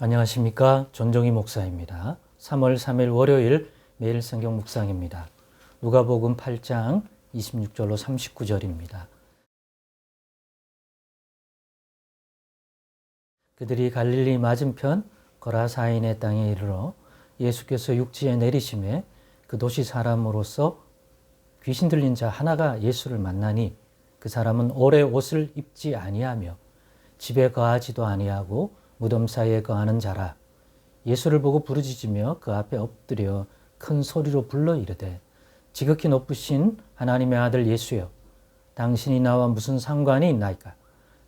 안녕하십니까. 전종희 목사입니다. 3월 3일 월요일 매일 성경 묵상입니다. 누가복음 8장 26절로 39절입니다. 그들이 갈릴리 맞은편 거라사인의 땅에 이르러 예수께서 육지에 내리심에 그 도시 사람으로서 귀신 들린 자 하나가 예수를 만나니 그 사람은 오래 옷을 입지 아니하며 집에 거하지도 아니하고 무덤 사이에 거하는 자라. 예수를 보고 부르짖으며 그 앞에 엎드려 큰 소리로 불러 이르되 지극히 높으신 하나님의 아들 예수여, 당신이 나와 무슨 상관이 있나이까?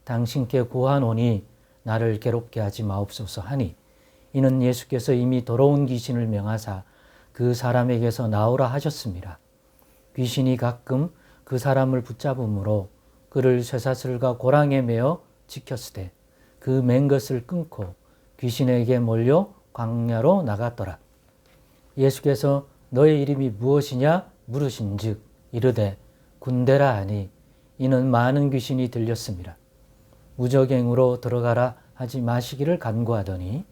당신께 구하노니 나를 괴롭게 하지 마옵소서 하니, 이는 예수께서 이미 더러운 귀신을 명하사 그 사람에게서 나오라 하셨습니다. 귀신이 가끔 그 사람을 붙잡음으로 그를 쇠사슬과 고랑에 매어 지켰으되 그 맨 것을 끊고 귀신에게 몰려 광야로 나갔더라. 예수께서 너의 이름이 무엇이냐 물으신즉 이르되 군대라 하니, 이는 많은 귀신이 들렸습니다. 무저갱으로 들어가라 하지 마시기를 간구하더니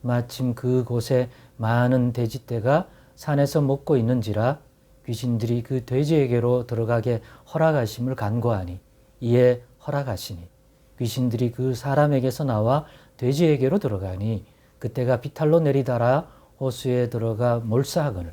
마침 그곳에 많은 돼지떼가 산에서 먹고 있는지라 귀신들이 그 돼지에게로 들어가게 허락하심을 간구하니 이에 허락하시니 귀신들이 그 사람에게서 나와 돼지에게로 들어가니 그때가 비탈로 내리달아 호수에 들어가 몰사하거늘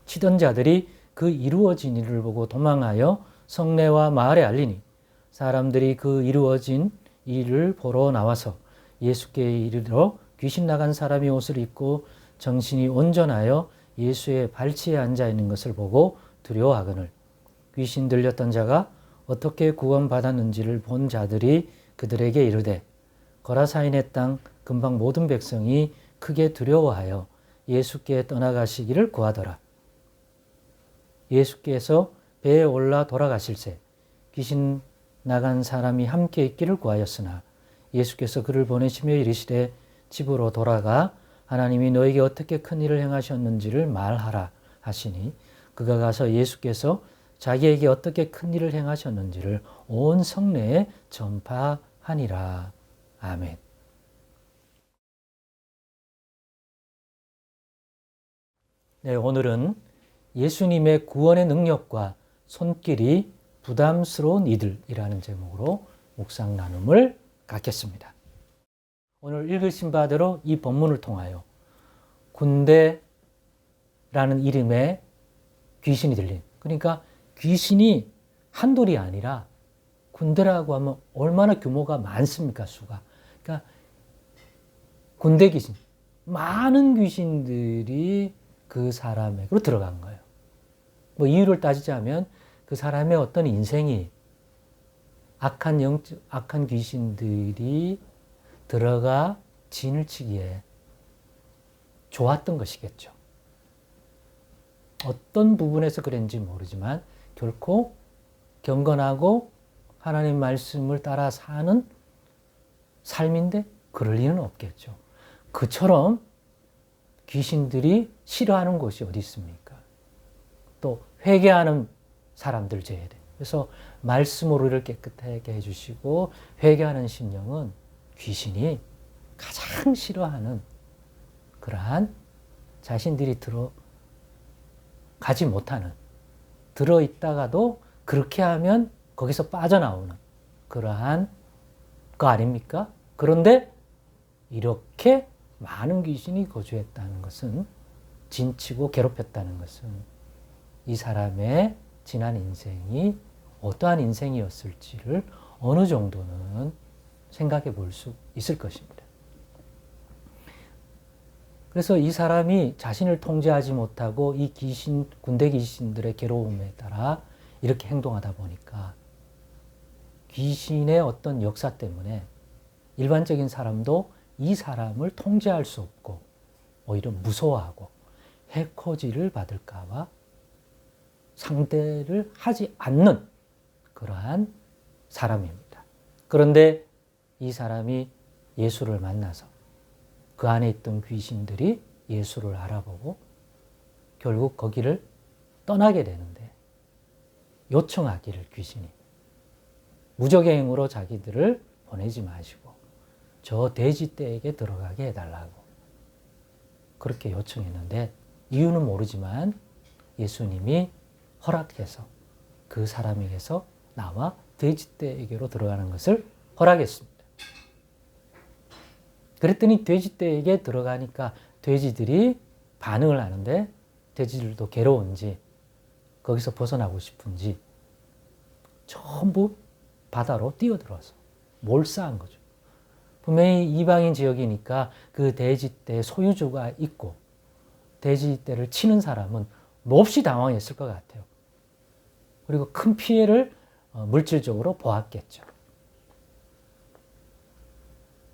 치던 자들이 그 이루어진 일을 보고 도망하여 성내와 마을에 알리니 사람들이 그 이루어진 일을 보러 나와서 예수께 이르러 귀신 나간 사람이 옷을 입고 정신이 온전하여 예수의 발치에 앉아 있는 것을 보고 두려워하거늘 귀신 들렸던 자가 어떻게 구원받았는지를 본 자들이 그들에게 이르되 거라사인의 땅 근방 모든 백성이 크게 두려워하여 예수께 떠나가시기를 구하더라. 예수께서 배에 올라 돌아가실새 귀신 나간 사람이 함께 있기를 구하였으나 예수께서 그를 보내시며 이르시되 집으로 돌아가 하나님이 너에게 어떻게 큰 일을 행하셨는지를 말하라 하시니 그가 가서 예수께서 자기에게 어떻게 큰 일을 행하셨는지를 온 성내에 전파하니라. 아멘. 네, 오늘은 예수님의 구원의 능력과 손길이 부담스러운 이들이라는 제목으로 묵상 나눔을 갖겠습니다. 오늘 읽으신 바대로 이 본문을 통하여 군대라는 이름의 귀신이 들린, 그러니까 귀신이 한둘이 아니라 군대라고 하면 얼마나 규모가 많습니까? 수가. 그러니까 군대 귀신, 많은 귀신들이 그 사람에게로 들어간 거예요. 뭐 이유를 따지자면 그 사람의 어떤 인생이 악한 귀신들이 들어가 진을 치기에 좋았던 것이겠죠. 어떤 부분에서 그랬는지 모르지만 결코 경건하고 하나님 말씀을 따라 사는 삶인데 그럴 리는 없겠죠. 그처럼 귀신들이 싫어하는 곳이 어디 있습니까? 또 회개하는 사람들 제외. 그래서 말씀으로 이를 깨끗하게 해주시고 회개하는 심령은 귀신이 가장 싫어하는 그러한 자신들이 들어가지 못하는, 들어있다가도 그렇게 하면 거기서 빠져나오는 그러한 거 아닙니까? 그런데 이렇게 많은 귀신이 거주했다는 것은, 진치고 괴롭혔다는 것은 이 사람의 지난 인생이 어떠한 인생이었을지를 어느 정도는 생각해 볼 수 있을 것입니다. 그래서 이 사람이 자신을 통제하지 못하고 이 군대 귀신들의 괴로움에 따라 이렇게 행동하다 보니까 귀신의 어떤 역사 때문에 일반적인 사람도 이 사람을 통제할 수 없고 오히려 무서워하고 해코지를 받을까봐 상대를 하지 않는 그러한 사람입니다. 그런데 이 사람이 예수를 만나서 그 안에 있던 귀신들이 예수를 알아보고 결국 거기를 떠나게 되는데 요청하기를 귀신이 무적행으로 자기들을 보내지 마시고 저 돼지떼에게 들어가게 해달라고 그렇게 요청했는데 이유는 모르지만 예수님이 허락해서 그 사람에게서 나와 돼지떼에게로 들어가는 것을 허락했습니다. 그랬더니 돼지떼에게 들어가니까 돼지들이 반응을 하는데 돼지들도 괴로운지 거기서 벗어나고 싶은지 전부 바다로 뛰어들어서 몰사한 거죠. 분명히 이방인 지역이니까 그 돼지떼 소유주가 있고 돼지떼를 치는 사람은 몹시 당황했을 것 같아요. 그리고 큰 피해를 물질적으로 보았겠죠.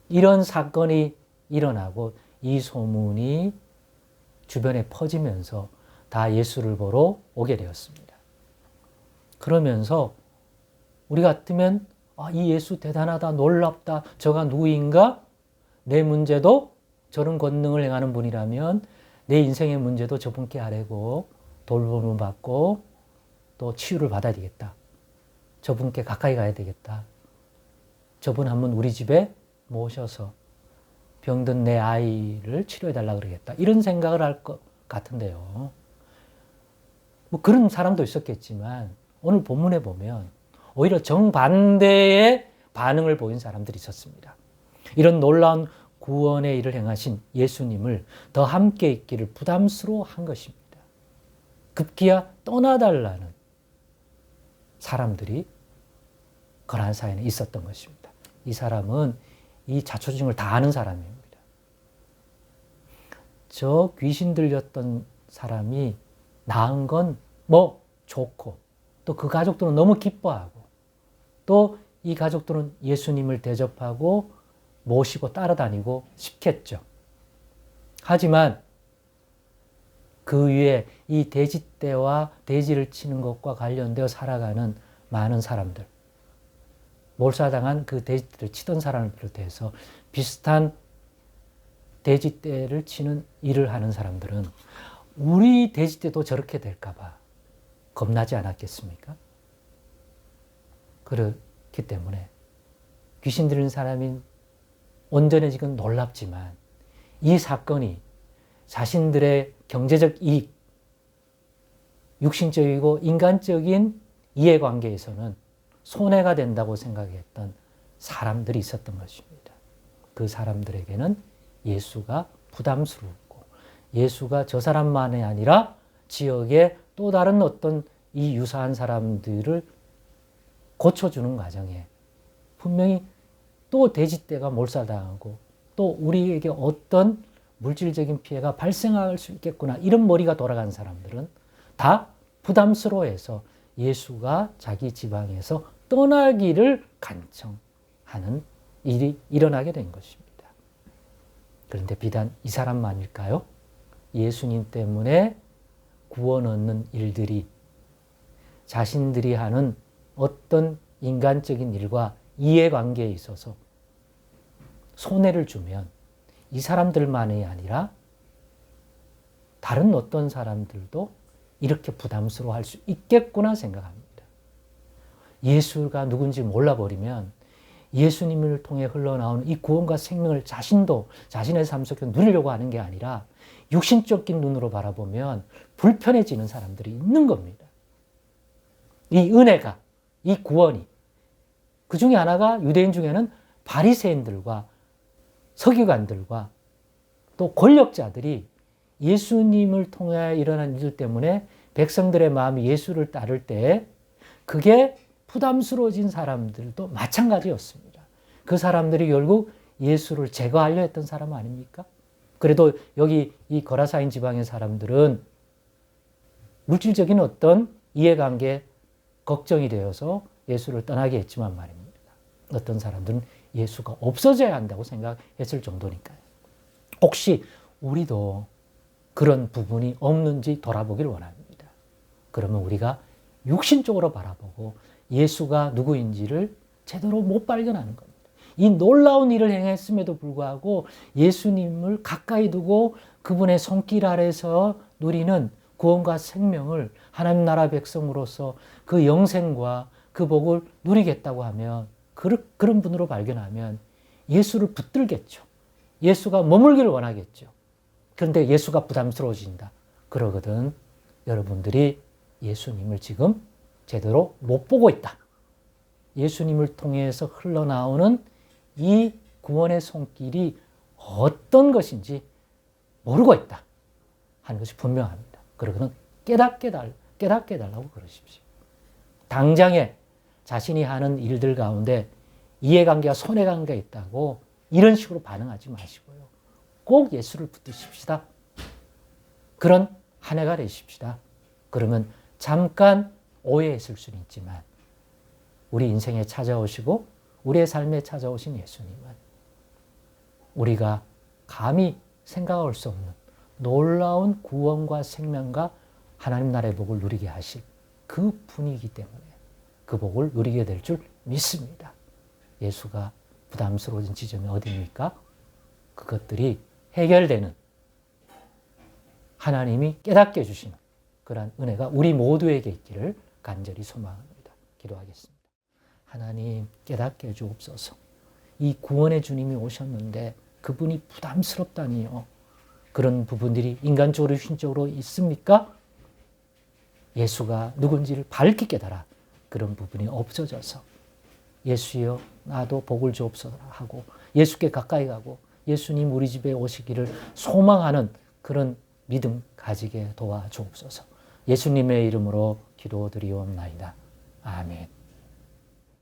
이런 사건이 일어나고 이 소문이 주변에 퍼지면서 다 예수를 보러 오게 되었습니다. 그러면서 우리 같으면 이 예수 대단하다, 놀랍다, 저가 누구인가? 내 문제도 저런 권능을 행하는 분이라면 내 인생의 문제도 저분께 아뢰고 돌봄을 받고 또 치유를 받아야 되겠다. 저분께 가까이 가야 되겠다. 저분 한번 우리 집에 모셔서 병든 내 아이를 치료해달라 그러겠다. 이런 생각을 할 것 같은데요. 뭐 그런 사람도 있었겠지만 오늘 본문에 보면 오히려 정반대의 반응을 보인 사람들이 있었습니다. 이런 놀라운 구원의 일을 행하신 예수님을 더 함께 있기를 부담스러워한 것입니다. 급기야 떠나달라는 사람들이 거라사인에 있었던 것입니다. 이 사람은 이 자초지종을 다 아는 사람입니다. 저 귀신 들렸던 사람이 나은 건 뭐 좋고 또 그 가족들은 너무 기뻐하고 또 이 가족들은 예수님을 대접하고 모시고 따라다니고 싶겠죠. 하지만 그 위에 이 돼지떼와 돼지를 치는 것과 관련되어 살아가는 많은 사람들, 몰살당한 그 돼지떼를 치던 사람을 비롯해서 비슷한 돼지떼를 치는 일을 하는 사람들은 우리 돼지떼도 저렇게 될까 봐 겁나지 않았겠습니까? 그렇기 때문에 귀신 들린 사람이 온전해지건 놀랍지만 이 사건이 자신들의 경제적 이익, 육신적이고 인간적인 이해관계에서는 손해가 된다고 생각했던 사람들이 있었던 것입니다. 그 사람들에게는 예수가 부담스럽고 예수가 저 사람만이 아니라 지역의 또 다른 어떤 이 유사한 사람들을 고쳐주는 과정에 분명히 또 돼지떼가 몰살당하고 또 우리에게 어떤 물질적인 피해가 발생할 수 있겠구나 이런 머리가 돌아간 사람들은 다 부담스러워해서 예수가 자기 지방에서 떠나기를 간청하는 일이 일어나게 된 것입니다. 그런데 비단 이 사람만일까요? 예수님 때문에 구원 얻는 일들이 자신들이 하는 어떤 인간적인 일과 이해관계에 있어서 손해를 주면 이 사람들만이 아니라 다른 어떤 사람들도 이렇게 부담스러워할 수 있겠구나 생각합니다. 예수가 누군지 몰라버리면 예수님을 통해 흘러나오는 이 구원과 생명을 자신도 자신의 삶 속에 누리려고 하는 게 아니라 육신적인 눈으로 바라보면 불편해지는 사람들이 있는 겁니다. 이 은혜가, 이 구원이 그 중에 하나가 유대인 중에는 바리새인들과 서기관들과 또 권력자들이 예수님을 통해 일어난 일 때문에 백성들의 마음이 예수를 따를 때 그게 부담스러워진 사람들도 마찬가지였습니다. 그 사람들이 결국 예수를 제거하려 했던 사람 아닙니까? 그래도 여기 이 거라사인 지방의 사람들은 물질적인 어떤 이해관계 걱정이 되어서 예수를 떠나게 했지만 말입니다. 어떤 사람들은 예수가 없어져야 한다고 생각했을 정도니까요. 혹시 우리도 그런 부분이 없는지 돌아보기를 원합니다. 그러면 우리가 육신적으로 바라보고 예수가 누구인지를 제대로 못 발견하는 겁니다. 이 놀라운 일을 행했음에도 불구하고 예수님을 가까이 두고 그분의 손길 아래서 누리는 구원과 생명을 하나님 나라 백성으로서 그 영생과 그 복을 누리겠다고 하면 그런 분으로 발견하면 예수를 붙들겠죠. 예수가 머물기를 원하겠죠. 그런데 예수가 부담스러워진다. 그러거든 여러분들이 예수님을 지금 제대로 못 보고 있다. 예수님을 통해서 흘러나오는 이 구원의 손길이 어떤 것인지 모르고 있다 하는 것이 분명합니다. 그러거든 깨닫게 달라고 그러십시오. 당장에 자신이 하는 일들 가운데 이해관계와 손해관계가 있다고 이런 식으로 반응하지 마시고요. 꼭 예수를 붙드십시다. 그런 한 해가 되십시다. 그러면 잠깐 오해했을 수는 있지만 우리 인생에 찾아오시고 우리의 삶에 찾아오신 예수님은 우리가 감히 생각할 수 없는 놀라운 구원과 생명과 하나님 나라의 복을 누리게 하실 그 분이기 때문에 그 복을 누리게 될 줄 믿습니다. 예수가 부담스러워진 지점이 어디입니까? 그것들이 해결되는 하나님이 깨닫게 해주시는 그러한 은혜가 우리 모두에게 있기를 간절히 소망합니다. 기도하겠습니다. 하나님 깨닫게 해주옵소서. 이 구원의 주님이 오셨는데 그분이 부담스럽다니요. 그런 부분들이 인간적으로 신적으로 있습니까? 예수가 누군지를 밝게 깨달아 그런 부분이 없어져서 예수여 나도 복을 주옵소서 하고 예수께 가까이 가고 예수님 우리 집에 오시기를 소망하는 그런 믿음 가지게 도와주옵소서. 예수님의 이름으로 기도드리옵나이다. 아멘.